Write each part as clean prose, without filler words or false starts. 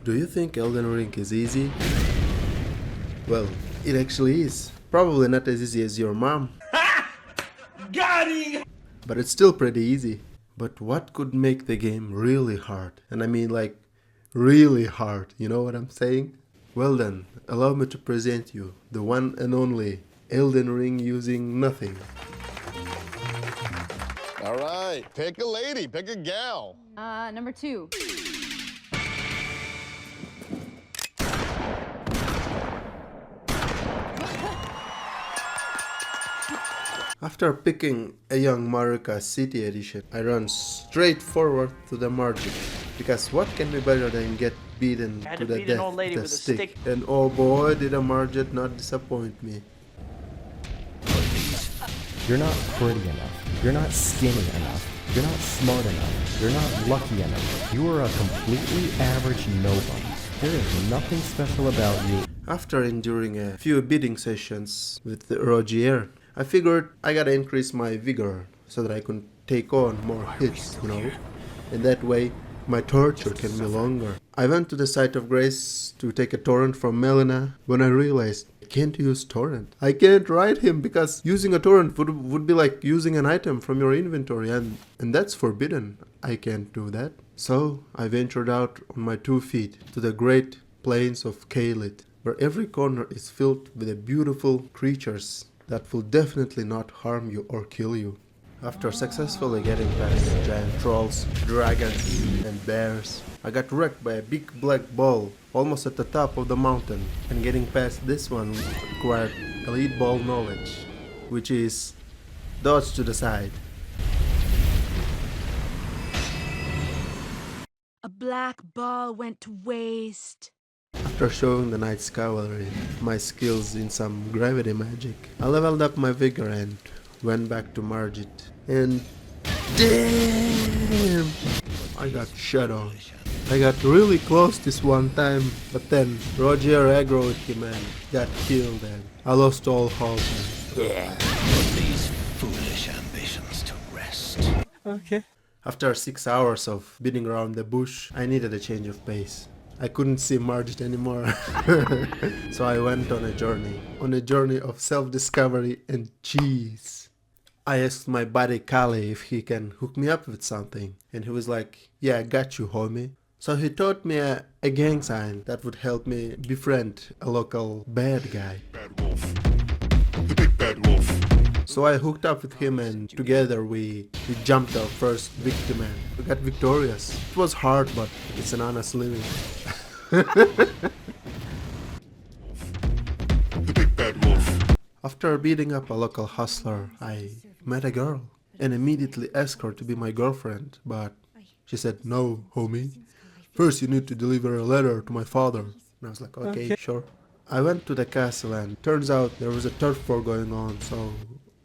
Do you think Elden Ring is easy? Well, it actually is. Probably not as easy as your mom. Got him! But it's still pretty easy. But what could make the game really hard? And I mean like really hard, you know what I'm saying? Well then, allow me to present you the one and only Elden Ring using nothing. Alright, pick a lady, pick a gal. Number 2. After picking a young Maruka City Edition, I run straight forward to the margin. Because what can be better than get beaten to the death with a stick? And oh boy, did a margin not disappoint me. You're not pretty enough. You're not skinny enough. You're not smart enough. You're not lucky enough. You are a completely average nobody. There is nothing special about you. After enduring a few bidding sessions with Rogier, I figured I gotta increase my vigor so that I can take on more hits, you know? And that way, my torture can be longer. I went to the site of grace to take a torrent from Melina when I realized I can't use torrent. I can't ride him because using a torrent would be like using an item from your inventory and that's forbidden. I can't do that. So I ventured out on my 2 feet to the great plains of Kalit, where every corner is filled with the beautiful creatures that will definitely not harm you or kill you. After successfully getting past giant trolls, dragons, and bears, I got wrecked by a big black ball almost at the top of the mountain, and getting past this one required elite ball knowledge, which is dodge to the side. A black ball went to waste. After showing the Knight's Cavalry my skills in some gravity magic, I leveled up my vigor and went back to Margit. And damn! I got shut on. I got really close this one time, but then Roger aggroed him and got killed and I lost all hope. Put these foolish ambitions to rest. Okay. After 6 hours of beating around the bush, I needed a change of pace. I couldn't see Margit anymore. So I went on a journey of self-discovery and cheese. I asked my buddy Kali if he can hook me up with something, and he was like, yeah, I got you, homie. So he taught me a gang sign that would help me befriend a local bad guy. Bad wolf. The big bad wolf. So I hooked up with him and together we jumped our first victim and we got victorious. It was hard, but it's an honest living. The big bad wolf. After beating up a local hustler, I met a girl and immediately asked her to be my girlfriend, but she said, no, homie. First you need to deliver a letter to my father. And I was like, okay, sure. I went to the castle and turns out there was a turf war going on, so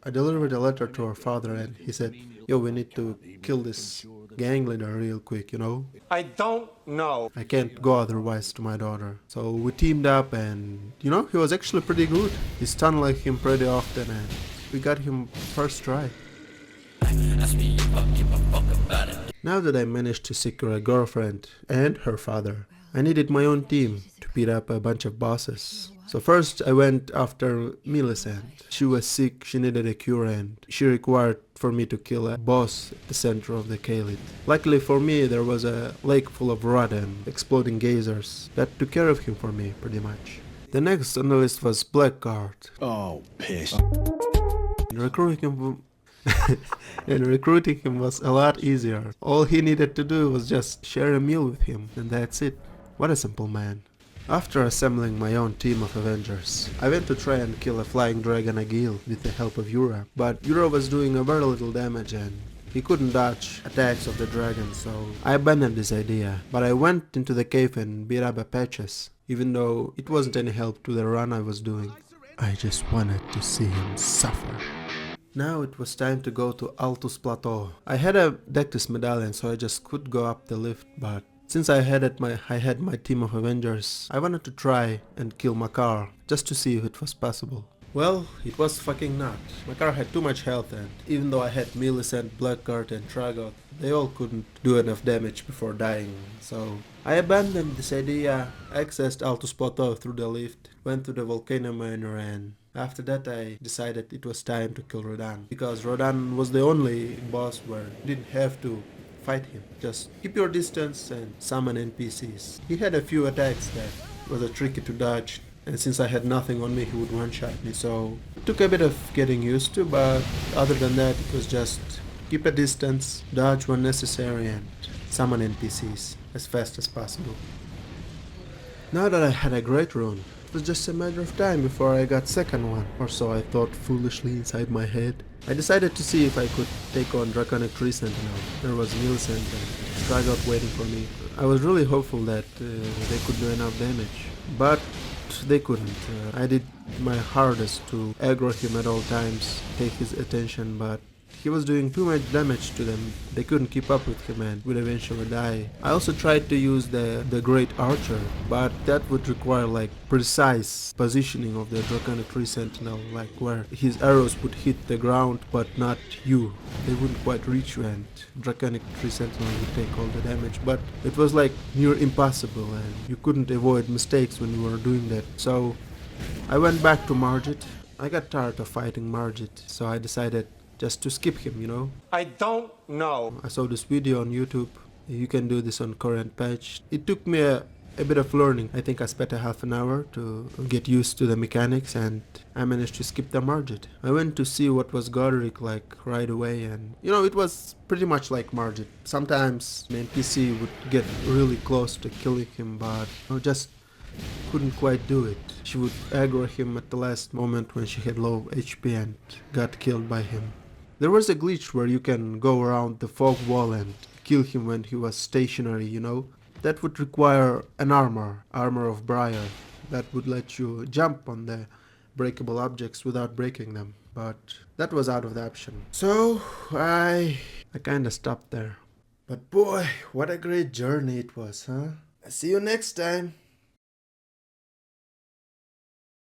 I delivered a letter to her father and he said, yo, we need to kill this gang leader real quick, you know? I don't know. I can't go otherwise to my daughter. So we teamed up and, you know, he was actually pretty good. He stunned like him pretty often and we got him first try. Now that I managed to secure a girlfriend and her father, I needed my own team to beat up a bunch of bosses. So first I went after Millicent. She was sick, she needed a cure and she required for me to kill a boss at the center of the Kalit. Luckily for me there was a lake full of rot and exploding geysers that took care of him for me pretty much. The next on the list was Blackguard. Oh, piss. And recruiting him was a lot easier. All he needed to do was just share a meal with him and that's it. What a simple man. After assembling my own team of Avengers, I went to try and kill a flying dragon Agil with the help of Yura, but Yura was doing a very little damage and he couldn't dodge attacks of the dragon, so I abandoned this idea. But I went into the cave and beat up Patches, even though it wasn't any help to the run I was doing. I just wanted to see him suffer. Now it was time to go to Altus Plateau. I had a Dectus medallion, so I just could go up the lift, but since I had my team of Avengers, I wanted to try and kill Makar, just to see if it was possible. Well, it was fucking not. Makar had too much health and even though I had Millicent, Blackguard and Tragot, they all couldn't do enough damage before dying, so I abandoned this idea, accessed Altus Poto through the lift, went to the volcano manor, and after that I decided it was time to kill Rodan. Because Rodan was the only boss where you didn't have to fight him. Just keep your distance and summon NPCs. He had a few attacks that was tricky to dodge, and since I had nothing on me he would one-shot me, so it took a bit of getting used to, but other than that it was just keep a distance, dodge when necessary, and summon NPCs as fast as possible. Now that I had a great run, it was just a matter of time before I got second one, or so I thought foolishly inside my head. I decided to see if I could take on Draconic Tree Sentinel. There was Millicent and Stragot waiting for me. I was really hopeful that they could do enough damage, but they couldn't. I did my hardest to aggro him at all times, take his attention, but he was doing too much damage to them. They couldn't keep up with him and would eventually die. I also tried to use the Great Archer, but that would require like precise positioning of the Draconic Tree Sentinel, like where his arrows would hit the ground but not you. They wouldn't quite reach you and Draconic Tree Sentinel would take all the damage, but it was like near impossible and you couldn't avoid mistakes when you were doing that. So I went back to Margit. I got tired of fighting Margit, so I decided just to skip him, you know. I don't know. I saw this video on YouTube. You can do this on current patch. It took me a bit of learning. I think I spent a half an hour to get used to the mechanics and I managed to skip the Margit. I went to see what was Godric like right away and you know, it was pretty much like Margit. Sometimes an NPC would get really close to killing him, but I just couldn't quite do it. She would aggro him at the last moment when she had low HP and got killed by him. There was a glitch where you can go around the fog wall and kill him when he was stationary, you know. That would require an armor of Briar, that would let you jump on the breakable objects without breaking them. But that was out of the option. So I kinda stopped there. But boy, what a great journey it was, huh? See you next time.